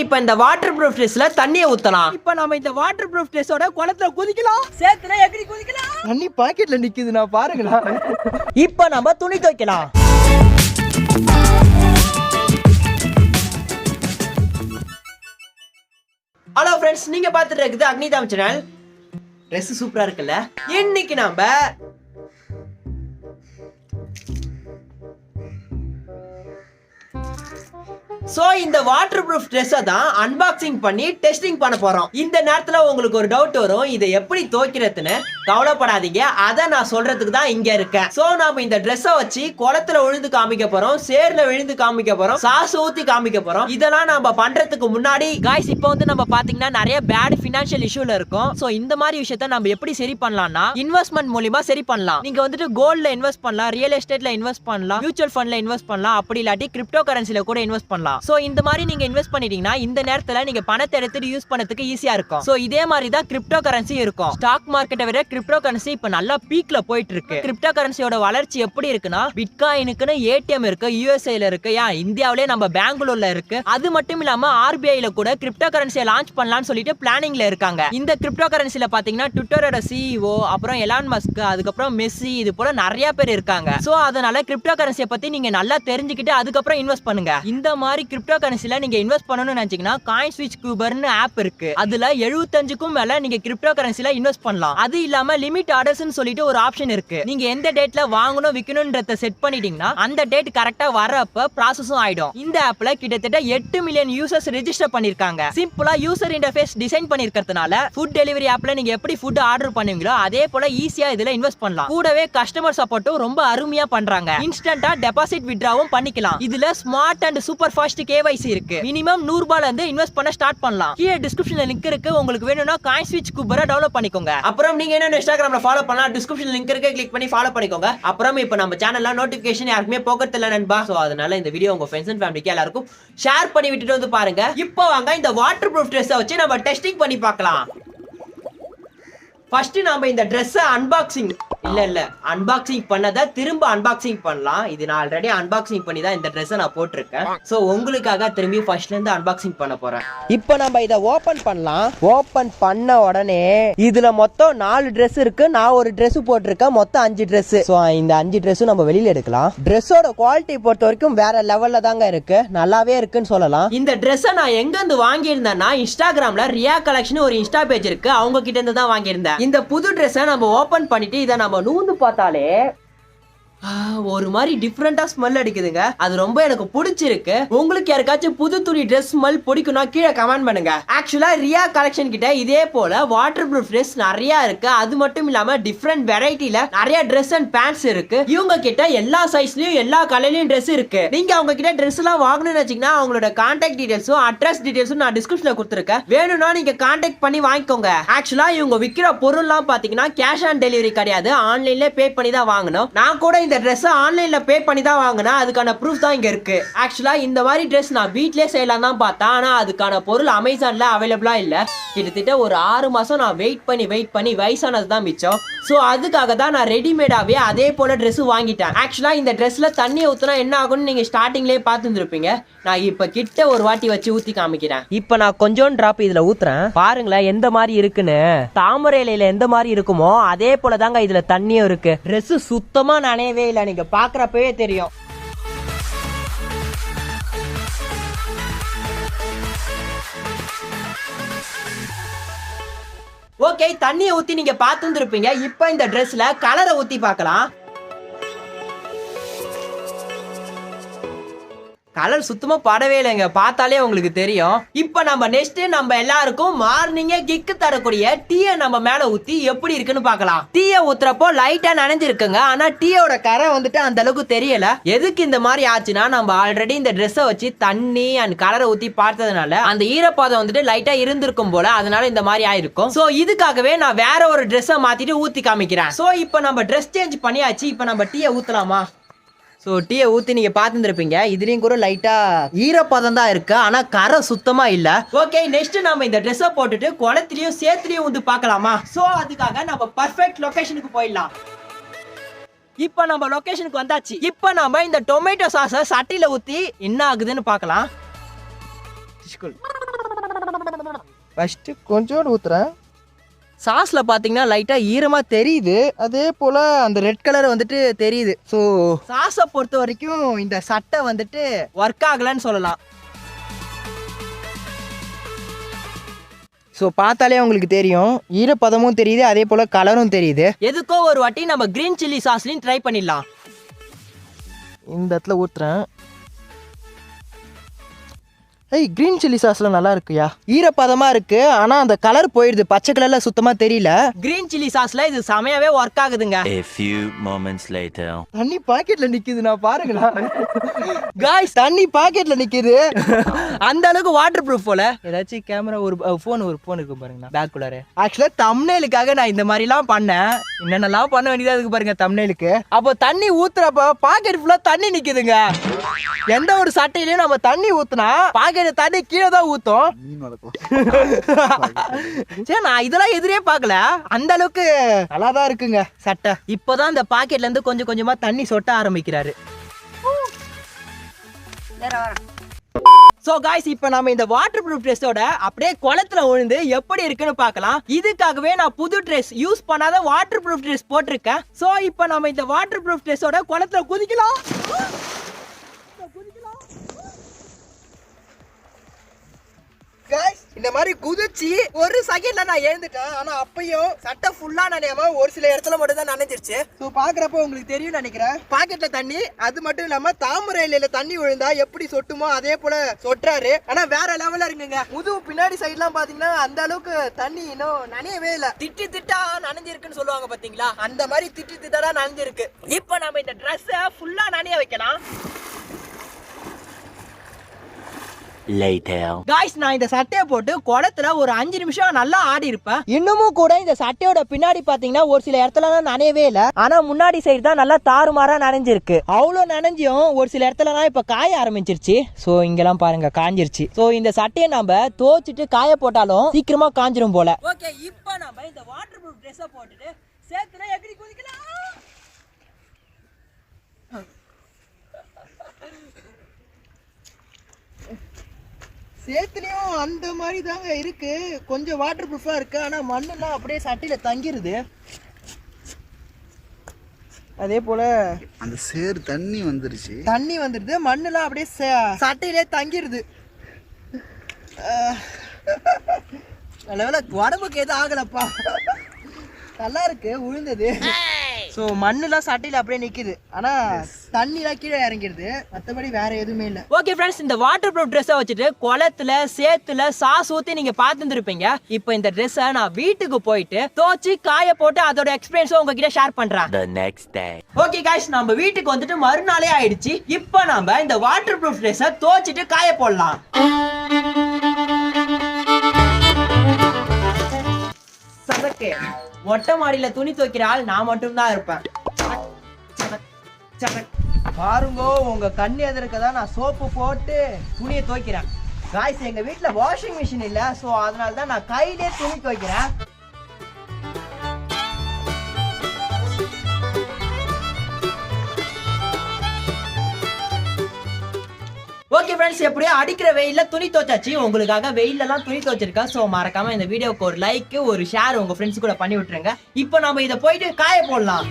இப்ப இந்த water proof ட்ரெஸ்ல தண்ணியை ஊத்தலாம். இப்ப நாம இந்த வாட்டர் ப்ரூஃப் ட்ரெஸ்ஸோட குளத்துல குதிக்கலாம். சேத்துல எகிரி குதிக்கலாம். தண்ணி பாக்கெட்ல நிக்குது, நான் பாருங்களா. இப்ப நம்ம துணி துவைக்கலாம். ஹலோ ஃப்ரெண்ட்ஸ், நீங்க பாத்துட்டு இருக்குது அக்னி சேனல். ட்ரெஸ் சூப்பரா இருக்குல்ல. இன்னைக்கு நாம சோ இந்த வாட்டர் ப்ரூஃப் ட்ரெஸ்ஸை தான் அன்பாக்சிங் பண்ணி டெஸ்டிங் பண்ண போறோம். இந்த நேரத்துல உங்களுக்கு ஒரு டவுட் வரும், இதை எப்படி துவைக்கிறதுன்னு. கவலைப்படாதீங்க, அதை நான் சொல்றதுக்கு தான் இங்க இருக்கேன். சோ நாம இந்த ட்ரெஸ்ஸை வச்சு குளத்துல விழுந்து காமிக்க போறோம், சேர்ல விழுந்து காமிக்க போறோம், சாஸ் ஊத்தி காமிக்க போறோம். இதெல்லாம் நம்ம பண்றதுக்கு முன்னாடி गाइस இப்போ வந்து நம்ம பாத்தீங்கன்னா நிறைய பேட் ஃபினான்ஷியல் இஷ்யூல இருக்கும். சோ இந்த மாதிரி விஷயத்தை நம்ம எப்படி சரி பண்ணலாம்னா இன்வெஸ்ட்மெண்ட் மூலமா சரி பண்ணலாம். நீங்க வந்துட்டு கோல்ட்ல இன்வெஸ்ட் பண்ணலாம், ரியல் எஸ்டேட்ல இன்வெஸ்ட் பண்ணலாம், மியூச்சுவல் ஃபண்ட்ல இன்வெஸ்ட் பண்ணலாம், அப்படி இல்லாட்டி கிரிப்டோ கரன்சில கூட இன்வெஸ்ட் பண்ணலாம். சோ இந்த மாதிரி நீங்க இன்வெஸ்ட் பண்ணிட்டீங்கன்னா இந்த நேரத்துல நீங்க பணத்தை எடுத்து யூஸ் பண்ணதுக்கு ஈஸியா இருக்கும். சோ இதே மாதிரி தான் கிரிப்டோ கரன்சி இருக்கும். ஸ்டாக் மார்க்கெட்டை விட கிரிப்டோ கரன்சி இப்ப நல்லா பீக்ல போயிட்டு இருக்கு. கிரிப்டோ கரன்சியோட வளர்ச்சி எப்படி இருக்குன்னா பிட்காயினுக்குன்னு ஏடிஎம் இருக்கு, யூஎஸ்ஏல இருக்கு, இந்தியாவிலே நம்ம பெங்களூர்ல இருக்கு. அது மட்டும் இல்லாம ஆர்பிஐல கூட கிரிப்டோ கரன்சியை லான்ச் பண்ணலாம்னு சொல்லிட்டு பிளானிங்ல இருக்காங்க. இந்த கிரிப்டோ கரன்சில பாத்தீங்கன்னா ட்விட்டரோட சிஇஓ, அப்புறம் எலான் மஸ்க், அதுக்கப்புறம் மெஸ்ஸி, இது போல நிறைய பேர் இருக்காங்க. சோ அதனால கிரிப்டோ கரன்சியை பத்தி நீங்க நல்லா தெரிஞ்சுக்கிட்டு அதுக்கப்புறம் இன்வெஸ்ட் பண்ணுங்க. இந்த மாதிரி கிரிப்டோ கரன்சில நீங்க இன்வெஸ்ட் பண்ணணும்னு நினைச்சீங்கன்னா காயின் ஸ்விட்ச் கூபர்னு ஆப் இருக்கு. அதுல 75க்கும் மேல நீங்க கிரிப்டோ கரன்சில இன்வெஸ்ட் பண்ணலாம். அது இல்லாம லிமிட் ஆர்டர்ஸ்னு சொல்லிட்டு ஒரு ஆப்ஷன் இருக்கு. நீங்க எந்த டேட்ல வாங்கணும் விக்கணும்ன்றத செட் பண்ணிட்டீங்கன்னா அந்த டேட் கரெக்டா வரப்ப ப்ராசஸும் ஆயிடும். இந்த ஆப்ல கிட்டத்தட்ட 8 மில்லியன் யூசர்ஸ் ரெஜிஸ்டர் பண்ணிருக்காங்க. சிம்பிளா யூசர் இன்டர்ஃபேஸ் டிசைன் பண்ணிருக்கிறதுனால ஃபுட் டெலிவரி ஆப்ல நீங்க எப்படி ஃபுட் ஆர்டர் பண்ணுவீங்களோ அதே போல ஈஸியா இதுல இன்வெஸ்ட் பண்ணலாம். கூடவே கஸ்டமர் சப்போர்ட்டும் ரொம்ப அருமையா பண்றாங்க. இன்ஸ்டன்ட்டா டெபாசிட் வித்ட்ராவும் பண்ணிக்கலாம். இதுல smart and super fast KYC இருக்கு. மினிமம் 100 ரூபாயில இருந்து இன்வெஸ்ட் பண்ண ஸ்டார்ட் பண்ணலாம். கீழ டிஸ்கிரிப்ஷன்ல லிங்க் இருக்கு, உங்களுக்கு வேணும்னா காயின் ஸ்விட்ச் கூபரை டவுன்லோட் பண்ணிக்கோங்க. அப்புறம் நீங்க என்ன இன்ஸ்டாகிராம்ல ஃபாலோ பண்ணலாம், டிஸ்கிரிப்ஷன்ல லிங்க் இருக்கு, கிளிக் பண்ணி ஃபாலோ பண்ணிக்கோங்க. அப்புறம் இப்போ நம்ம சேனல்ல நோட்டிபிகேஷன் யாருக்குமே போகிறது இல்ல நண்பா. சோ அதனால இந்த வீடியோ உங்க ஃப்ரெண்ட்ஸ் அண்ட் ஃபேமிலிக்கு எல்லாருக்கும் ஷேர் பண்ணி விட்டுட்டு வந்து பாருங்க. இப்போ வாங்க இந்த வாட்டர் ப்ரூஃப் ட்ரெஸ்ஸை வச்சு நம்ம டெஸ்டிங் பண்ணி பார்க்கலாம். ஃபர்ஸ்ட் நாம இந்த ட்ரெஸ்ஸை அன்பாக்சிங் பண்ணதை திரும்ப அன்பாக்சிங் பண்ணலாம். இது நான் ஆல்ரெடி அன்பாக்சிங் பண்ணி தான் இந்த ட்ரெஸ்ஸை நான் போட்டிருக்கேன். சோ உங்களுக்காக திரும்பி ஃபர்ஸ்ட்ல இருந்து அன்பாக்சிங் பண்ண போறேன். இப்போ நம்ம இதை ஓபன் பண்ணலாம். ஓபன் பண்ண உடனே இதுல மொத்தம் 4 ட்ரெஸ் இருக்கு. நான் ஒரு ட்ரெஸ் போட்டிருக்கேன், மொத்தம் 5 ட்ரெஸ். சோ இந்த 5 ட்ரெஸ்ஸும் நம்ம வெளியில எடுக்கலாம். ட்ரெஸ்ஸோட குவாலிட்டி பொறுத்த வரைக்கும் வேற லெவல்ல தாங்க இருக்கு, நல்லாவே இருக்குன்னு சொல்லலாம். இந்த ட்ரெஸ்ஸை நான் எங்க இருந்து வாங்கியிருந்தேன்னா இன்ஸ்டாகிராம்ல ரியா கலெக்ஷன் ஒரு இன்ஸ்டா பேஜ் இருக்கு, அவங்க கிட்ட இருந்து தான் வாங்கியிருந்தேன். இந்த புது ட்ரெஸ்ஸை நம்ம ஓபன் பண்ணிட்டு இதை நம்ம நூந்து பார்த்தாலே ஒரு மாதிரி டிஃப்ரெண்டா ஸ்மெல் அடிக்குதுங்க. அது ரொம்ப எனக்கு பிடிச்சிருக்கு. உங்களுக்கு யாருக்காச்சும் புது துணி ட்ரெஸ் ஸ்மெல் பிடிக்கும்னா கீழே கமெண்ட் பண்ணுங்க. ஆக்சுவலா ரியா கலெக்ஷன் கிட்ட இதே போல வாட்டர் ப்ரூஃப் ட்ரெஸ் நிறைய இருக்கு. அது மட்டும் இல்லாம டிஃப்ரெண்ட் வெரைட்டில நிறைய ட்ரெஸ் அண்ட் பேண்ட்ஸ் இருக்கு. இவங்க கிட்ட எல்லா சைஸ்லயும் எல்லா கலர்லயும் ட்ரெஸ் இருக்கு. நீங்க அவங்க கிட்ட ட்ரெஸ் எல்லாம் வாங்கணும்னு வச்சீங்கன்னா அவங்களோட கான்டாக்ட் டீடைல்ஸும் அட்ரஸ் டீடைல்ஸும் நான் டிஸ்கிரிப்ஷன்ல கொடுத்துருக்கேன். வேணும்னா நீங்க கான்டாக்ட் பண்ணி வாங்கிக்கோங்க. ஆக்சுவலா இவங்க விற்கிற பொருள்லாம் பாத்தீங்கன்னா கேஷ் ஆன் டெலிவரி கிடையாது, ஆன்லைன்ல பே பண்ணி தான் வாங்கணும். நான் கூட இந்த ட்ரெஸ் ஆன்லைன்ல பே பண்ணி தான் வாங்கினா, அதுக்கான ப்ரூஃப் தான் இங்க இருக்கு. ஆக்சுவலா இந்த மாதிரி ட்ரெஸ் நான் வீட்லயே செய்யலாம் தான் பார்த்தேன், ஆனா அதுக்கான பொருள் அமேசான்ல அவைலபிளா இல்ல. கிட்டத்தட்ட ஒரு 6 மாசம் நான் வெயிட் பண்ணி வயசானது தான் மிச்சம். சோ அதுக்காக தான் நான் ரெடிமேடாவே அதே போல ட்ரெஸ் வாங்கிட்டேன். ஆக்சுவலா இந்த ட்ரெஸ்ல தண்ணி ஊத்துனா என்ன ஆகும்னு நீங்க ஸ்டார்டிங்லயே பார்த்துருப்பீங்க. நான் இப்ப கிட்ட ஒரு வாட்டி வச்சு ஊத்தி காமிக்கிறேன். இப்ப நான் கொஞ்சம் டிராப் இதுல ஊத்துறேன், பாருங்களேன் எந்த மாதிரி இருக்குன்னு. தாமரை இலையில எந்த மாதிரி இருக்குமோ அதே போல தாங்க இதுல தண்ணியும் இருக்கு. ட்ரெஸ் சுத்தமா நனையவே இல்லை, நீங்க பாக்குறப்பவே தெரியும். ஓகே, தண்ணியை ஊத்தி நீங்க பார்த்துருப்பீங்க. இப்ப இந்த ட்ரெஸ்ல கலரை ஊத்தி பார்க்கலாம். கலர் சுத்தமா படவே இல்லைங்க, பார்த்தாலே உங்களுக்கு தெரியும். இப்ப நம்ம நெக்ஸ்ட் நம்ம எல்லாருக்கும் மார்னிங்கே கிக்கு தரக்கூடிய டீயை நம்ம மேல ஊத்தி எப்படி இருக்குன்னு பார்க்கலாம். டீயை ஊத்துறப்போ லைட்டா நனைஞ்சிருக்குங்க, ஆனா டீயோட கரை வந்துட்டு அந்த அளவுக்கு தெரியல. எதுக்கு இந்த மாதிரி ஆச்சுன்னா நம்ம ஆல்ரெடி இந்த ட்ரெஸ்ஸை வச்சு தண்ணி அண்ட் கலரை ஊத்தி பார்த்ததுனால அந்த ஈரப்பாதம் வந்துட்டு லைட்டா இருந்திருக்கும் போல, அதனால இந்த மாதிரி ஆயிருக்கும். சோ இதுக்காகவே நான் வேற ஒரு ட்ரெஸ்ஸை மாத்திட்டு ஊத்தி காமிக்கிறேன். சோ இப்ப நம்ம ட்ரெஸ் சேஞ்ச் பண்ணியாச்சு. இப்ப நம்ம டீயை ஊத்தலாமா? ஸோ டீயை ஊற்றி நீங்கள் பார்த்துருப்பீங்க, இதுலேயும் கூட லைட்டாக ஈரப்பதம் தான் இருக்கு, ஆனால் கரை சுத்தமாக இல்லை. ஓகே, நெக்ஸ்ட் நம்ம இந்த ட்ரெஸ்ஸை போட்டுட்டு குளத்துலையும் சேத்துலையும் வந்து பார்க்கலாமா? ஸோ அதுக்காக நம்ம பர்ஃபெக்ட் லொக்கேஷனுக்கு போயிடலாம். இப்போ நம்ம லொக்கேஷனுக்கு வந்தாச்சு. இப்போ நம்ம இந்த டொமேட்டோ சாஸை சட்டியில் ஊற்றி என்ன ஆகுதுன்னு பார்க்கலாம். ஃபர்ஸ்ட் கொஞ்சோண்டு ஊத்துறேன். சாஸ்ல பாத்தீங்கன்னா லைட்டா ஈரமா தெரியுது, அதே போல அந்த ரெட் கலர் வந்துட்டு தெரியுது. ஸோ சாஸை பொறுத்த வரைக்கும் இந்த சட்டை வந்துட்டு ஒர்க் ஆகலன்னு சொல்லலாம். ஸோ பார்த்தாலே உங்களுக்கு தெரியும், ஈரப்பதமும் தெரியுது, அதே போல் கலரும் தெரியுது. எதுக்கோ ஒரு வாட்டி நம்ம கிரீன் சில்லி சாஸ்லையும் ட்ரை பண்ணிடலாம். இந்த இடத்துல ஊற்றுறேன். ஏய், கிரீன் சில்லி சாஸ்லாம் நல்லா இருக்குயா. ஈரப்பதமாக இருக்கு, ஆனால் அந்த கலர் போயிடுது, பச்சை கலர்ல சுத்தமாக தெரியல. கிரீன் சில்லி சாஸ்ல இது செமையாவே ஒர்க் ஆகுதுங்க. A few moments later. தண்ணி பாக்கெட்ல நிக்குது, நான் பாருங்களா. காய்ஸ், தண்ணி பாக்கெட்ல நிக்குது. அந்த அளவுக்கு வாட்டர் ப்ரூஃப் போல. ஏதாச்சும் கேமரா ஒரு ஃபோன் இருக்கும் பாருங்க பேக் குள்ளார. ஆக்சுவலா தம்ப்நெயிலுக்காக நான் இந்த மாதிரிலாம் பண்ணேன். என்னென்னலாம் பண்ண வேண்டியதா இருக்கு பாருங்க தம்ப்நெயிலுக்கு. அப்போ தண்ணி ஊத்துறப்ப பாக்கெட் ஃபுல்லா தண்ணி நிக்குதுங்க. எந்த ஒரு சட்டையிலயும் நம்ம தண்ணி ஊத்துனா பாக்கெட் தண்ணி கீழே தான் ஊத்தும். சரி, நான் இதெல்லாம் எதிரே பார்க்கல. அந்த அளவுக்கு நல்லா தான் இருக்குங்க சட்டை. இப்போதான் இந்த பாக்கெட்ல இருந்து கொஞ்சம் கொஞ்சமா தண்ணி சொட்ட ஆரம்பிக்கிறாரு. சோ காய்ஸ், இப்போ நம்ம இந்த வாட்டர் ப்ரூஃப் ட்ரெஸ்ஸோட அப்படியே குளத்துல விழுந்து எப்படி இருக்குன்னு பார்க்கலாம். இதுக்காகவே நான் புது ட்ரெஸ், யூஸ் பண்ணாத வாட்டர் ப்ரூஃப் ட்ரெஸ் போட்டிருக்கேன். சோ இப்போ நம்ம இந்த வாட்டர் ப்ரூஃப் ட்ரெஸ்ஸோட குளத்துல குதிக்கலாம். இந்த மாதிரி குதிச்சு ஒரு செகண்ட்ல நான் எழுந்துட்டேன். ஆனா அப்பயும் சட்டை ஃபுல்லா நனையாம ஒரு சில இடத்துல மட்டும் தான் நனைஞ்சிருச்சு. ஸோ பாக்குறப்ப உங்களுக்கு தெரியும் நினைக்கிறேன். பாக்கெட்ல தண்ணி, அது மட்டும் இல்லாம தாமரை இலையில தண்ணி விழுந்தா எப்படி சொட்டுமோ அதே போல சொட்டுறாரு. ஆனா வேற லெவல்ல இருக்குங்க. முதுகு பின்னாடி சைட்லாம் பாத்தீங்கன்னா அந்த அளவுக்கு தண்ணி இன்னும் நனையவே இல்லை. திட்டு திட்டா நனைஞ்சிருக்குன்னு சொல்லுவாங்க பாத்தீங்களா, அந்த மாதிரி திட்டு திட்டா நனைஞ்சிருக்கு. இப்போ நம்ம இந்த ட்ரெஸ்ஸை ஃபுல்லா நனைய வைக்கலாம். Later. காய்ஸ், நான் இந்த சட்டையை போட்டு குளத்துல ஒரு 5 நிமிஷம் நல்லா ஆடி இருப்பேன். இன்னமும் கூட இந்த சட்டையோட பின்னாடி பாத்தீங்கன்னா ஒரு சில இடத்துல நனையவே இல்லை. ஆனா முன்னாடி சைடு தான் நல்லா தாறுமாறா நனைஞ்சிருக்கு. அவ்வளோ நனைஞ்சியும் ஒரு சில இடத்துலலாம் இப்ப காய ஆரம்பிச்சிருச்சு. சோ இங்கெல்லாம் பாருங்க காஞ்சிருச்சு. சோ இந்த சட்டையை நம்ம தோச்சிட்டு காய போட்டாலும் சீக்கிரமா காஞ்சிரும் போல. ஓகே, இப்போ நம்ம இந்த வாட்டர் ப்ரூஃப் ட்ரெஸ்ஸை போட்டுட்டு சேத்துல எப்படி குதிக்கலாம். சேத்துலயும் அந்த மாதிரி தாங்க இருக்கு. கொஞ்சம் வாட்டர் ப்ரூஃபா இருக்கு, ஆனா மண்ணெல்லாம் அப்படியே சட்டையில தங்கிருது. அதே போல அந்த சேறு தண்ணி வந்துருச்சு, தண்ணி வந்துருது, மண்ணெல்லாம் அப்படியே சட்டையிலே தங்கிருது. நல்ல உடம்புக்கு எதுவும் ஆகலப்பா, நல்லா இருக்கு உழுந்தது. ஸோ மண்ணுலாம் சட்டையில் அப்படியே நிற்குது, ஆனால் தண்ணிலாம் கீழே இறங்கிடுது, மற்றபடி வேற எதுவுமே இல்லை. ஓகே ஃப்ரெண்ட்ஸ், இந்த வாட்டர் ப்ரூஃப் ட்ரெஸ்ஸை வச்சுட்டு குளத்துல சேத்துல சாஸ் ஊற்றி நீங்கள் பார்த்துருப்பீங்க. இப்போ இந்த ட்ரெஸ்ஸை நான் வீட்டுக்கு போயிட்டு தோச்சி காய போட்டு அதோட எக்ஸ்பீரியன்ஸை உங்ககிட்ட ஷேர் பண்ணுறேன். The next day. Okay guys, நம்ம வீட்டுக்கு வந்துட்டு மறுநாளே ஆயிடுச்சு. இப்போ நம்ம இந்த வாட்டர் ப்ரூஃப் ட்ரெஸ்ஸை தோச்சிட்டு காய போடலாம். சதக்கே, மொட்டை மாடியில துணி துவைக்கிற ஆள் நான் மட்டும் தான் இருப்பேன். பாருங்க, உங்க கண்ணு எதிர்க்க தான் நான் சோப்பு போட்டு துணியை துவைக்கிறேன். காய்ஸ், எங்க வீட்டுல வாஷிங் மிஷின் இல்ல, சோ அதனால தான் நான் கையிலே துணி துவைக்கிறேன். ஓகே ஃப்ரெண்ட்ஸ், எப்படியோ அடிக்கிற வெயில்ல துணி துவைச்சாச்சு. உங்களுக்காக வெயிலெல்லாம் துணி துவைச்சிருக்கேன். ஸோ மறக்காம இந்த வீடியோக்கு ஒரு லைக், ஒரு ஷேர் உங்க ஃப்ரெண்ட்ஸ் கூட பண்ணி விட்டுருங்க. இப்போ நம்ம இதை போயிட்டு காய போடலாம்.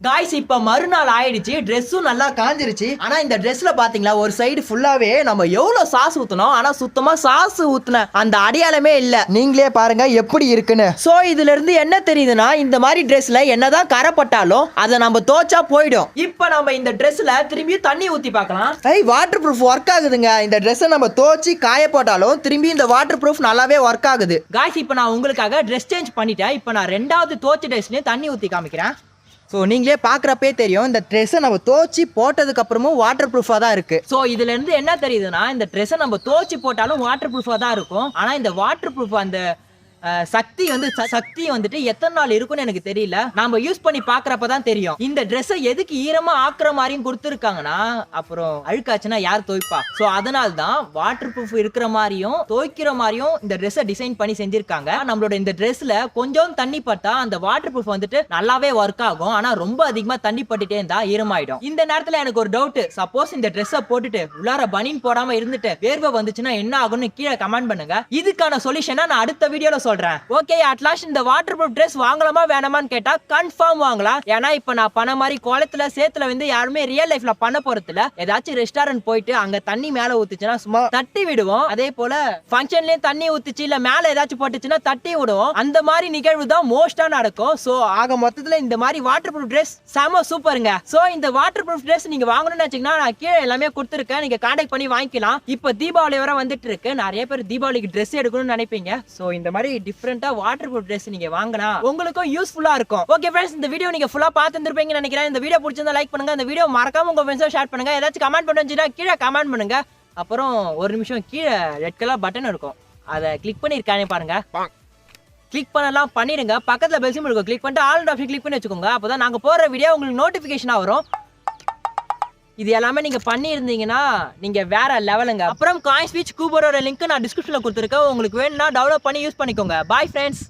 காய்ஸ், இப்போ மறுநாள் ஆயிடுச்சு, ட்ரெஸ்ஸும் நல்லா காஞ்சிருச்சு. ஆனா இந்த ட்ரெஸ்ல பாத்தீங்களா ஒரு சைடு ஃபுல்லாவே நம்ம எவ்வளவு சாஸ் ஊத்தணும், ஆனா சுத்தமா சாஸ் ஊத்துன அந்த அடையாளமே இல்ல. நீங்களே பாருங்க எப்படி இருக்குன்னு. சோ இதுல இருந்து என்ன தெரியுதுன்னா, இந்த மாதிரி ட்ரெஸ்ல என்னதான் கரைப்பட்டாலும் அதை நம்ம தோச்சா போயிடும். இப்போ நம்ம இந்த ட்ரெஸ்ல திரும்பி தண்ணி ஊத்தி பார்க்கலாம். வாட்டர் ப்ரூஃப் ஒர்க் ஆகுதுங்க. இந்த ட்ரெஸ்ஸை நம்ம தோச்சி காய போட்டாலும் திரும்பி இந்த வாட்டர் ப்ரூஃப் நல்லாவே ஒர்க் ஆகுது. காய்ஸ், இப்போ நான் உங்களுக்காக ட்ரெஸ் சேஞ்ச் பண்ணிட்டேன். இப்போ நான் ரெண்டாவது தோச்ச ட்ரெஸ்லயும் தண்ணி ஊத்தி காமிக்கிறேன். ஸோ நீங்களே பார்க்குறப்பே தெரியும், இந்த ட்ரெஸ்ஸை நம்ம தோச்சி போட்டதுக்கு அப்புறமும் வாட்டர் ப்ரூஃபாக தான் இருக்கு. ஸோ இதுல இருந்து என்ன தெரியுதுன்னா, இந்த ட்ரெஸ்ஸை நம்ம தோச்சி போட்டாலும் வாட்டர் ப்ரூஃபாக தான் இருக்கும். ஆனால் இந்த வாட்டர் ப்ரூஃப் அந்த சக்தி வந்துட்டு எத்தனை நாள் இருக்கும்னு எனக்கு தெரியல. நாம யூஸ் பண்ணி பாக்குறப்பதான் தெரியும். இந்த Dress எதுக்கு ஈரமா ஆக்குற மாதிரியும் கொடுத்துருக்காங்கன்னா அப்புறம் அழுக்காச்சுன்னா யார் துவைப்பா? சோ அதனால தான் வாட்டர் ப்ரூஃப் இருக்கிற மாதிரியும் துவைக்கிற மாதிரியும் இந்த Dress டிசைன் பண்ணி செஞ்சிருக்காங்க. நம்மளோட இந்த Dressல கொஞ்சம் தண்ணி பட்டா அந்த வாட்டர் ப்ரூஃப் வந்துட்டு நல்லாவே ஒர்க் ஆகும். ஆனா ரொம்ப அதிகமா தண்ணி பட்டுட்டே இருந்தா ஈரமாயிடும். இந்த நேரத்துல எனக்கு ஒரு டவுட். சப்போஸ் இந்த Dress போட்டுட்டு உள்ளார பனின் போடாம இருந்துட்டு வேர்வை வந்துச்சுன்னா என்ன ஆகும்னு கீழே கமெண்ட் பண்ணுங்க. இதுக்கான சொல்யூஷனை நான் அடுத்த வீடியோல சொல்றேன். ஓகே, அட்லாஸ்ட் இந்த வாட்டர் ப்ரூஃப் Dress வாங்கலாமா வேணாமான்னு கேட்டா கன்ஃபார்ம் வாங்கலாம். ஏன்னா இப்ப நான் பண்ண மாதிரி குளத்துல சேத்துல வந்து யாருமே ரியல் லைஃப்ல பண்ண போறது இல்ல. ஏதாச்சும் ரெஸ்டாரண்ட் போயிட்டு அங்க தண்ணி மேல ஊத்துச்சுன்னா சும்மா தட்டி விடுவோம். அதே போல ஃபங்க்ஷன்லயும் தண்ணி ஊத்துச்சு இல்ல மேல ஏதாச்சும் போட்டுச்சுன்னா தட்டி விடுவோம். அந்த மாதிரி நிகழ்வு தான் மோஸ்டா நடக்கும். சோ ஆக மொத்தத்துல இந்த மாதிரி வாட்டர் ப்ரூஃப் Dress செம சூப்பருங்க. சோ இந்த வாட்டர் ப்ரூஃப் Dress நீங்க வாங்கணும்னு வச்சீங்கன்னா நான் கீழே எல்லாமே கொடுத்துருக்கேன். நீங்க கான்டாக்ட் பண்ணி வாங்கிக்கலாம். இப்ப தீபாவளி வர வந்துட்டு இருக்கு. நிறைய பேர் தீபாவளிக்கு Dress எடுக்கணும்னு நினைப்பீங்க. சோ இந்த மாதிரி டிஃபரெண்டா வாட்டர் ப்ரூஃப் Dress நீங்க வாங்கினா உங்களுக்கும் யூஸ்ஃபுல்லா இருக்கும். ஓகே ஃப்ரெண்ட்ஸ், இந்த வீடியோ நீங்க ஃபுல்லா பார்த்துருப்பீங்கன்னு நினைக்கிறேன். இந்த வீடியோ பிடிச்சிருந்தா லைக் பண்ணுங்க. இந்த வீடியோ மறக்காம உங்க ஃப்ரெண்ட்ஸோட ஷேர் பண்ணுங்க. ஏதாச்சும் கமெண்ட் பண்ணுச்சுன்னா கீழே கமெண்ட் பண்ணுங்க. அப்புறம் ஒரு நிமிஷம் கீழே ரெட் கலர் பட்டன் இருக்கும். அதை கிளிக் பண்ணிருக்கானே பாருங்க. கிளிக் பண்ணலாம் பண்ணிடுங்க. பக்கத்துல பெல் சிம்பல் இருக்கும். கிளிக் பண்ணிட்டு ஆல் ஆப்ஷன் கிளிக் பண்ணி வச்சுக்கோங்க. அப்பதான் நாங்க போற வீடியோ உங்களுக்கு நோட்டிபிகேஷனா வரும். இது எல்லாமே நீங்க பண்ணி இருந்தீங்கன்னா நீங்க வேற லெவலுங்க. அப்புறம் காயின் ஸ்பீச் கூபரோட லிங்க் நான் டிஸ்கிரிப்ஷன்ல கொடுத்துருக்கேன். உங்களுக்கு வேணும்னா டவுன்லோட் பண்ணி யூஸ் பண்ணிக்கோங்க. Bye friends.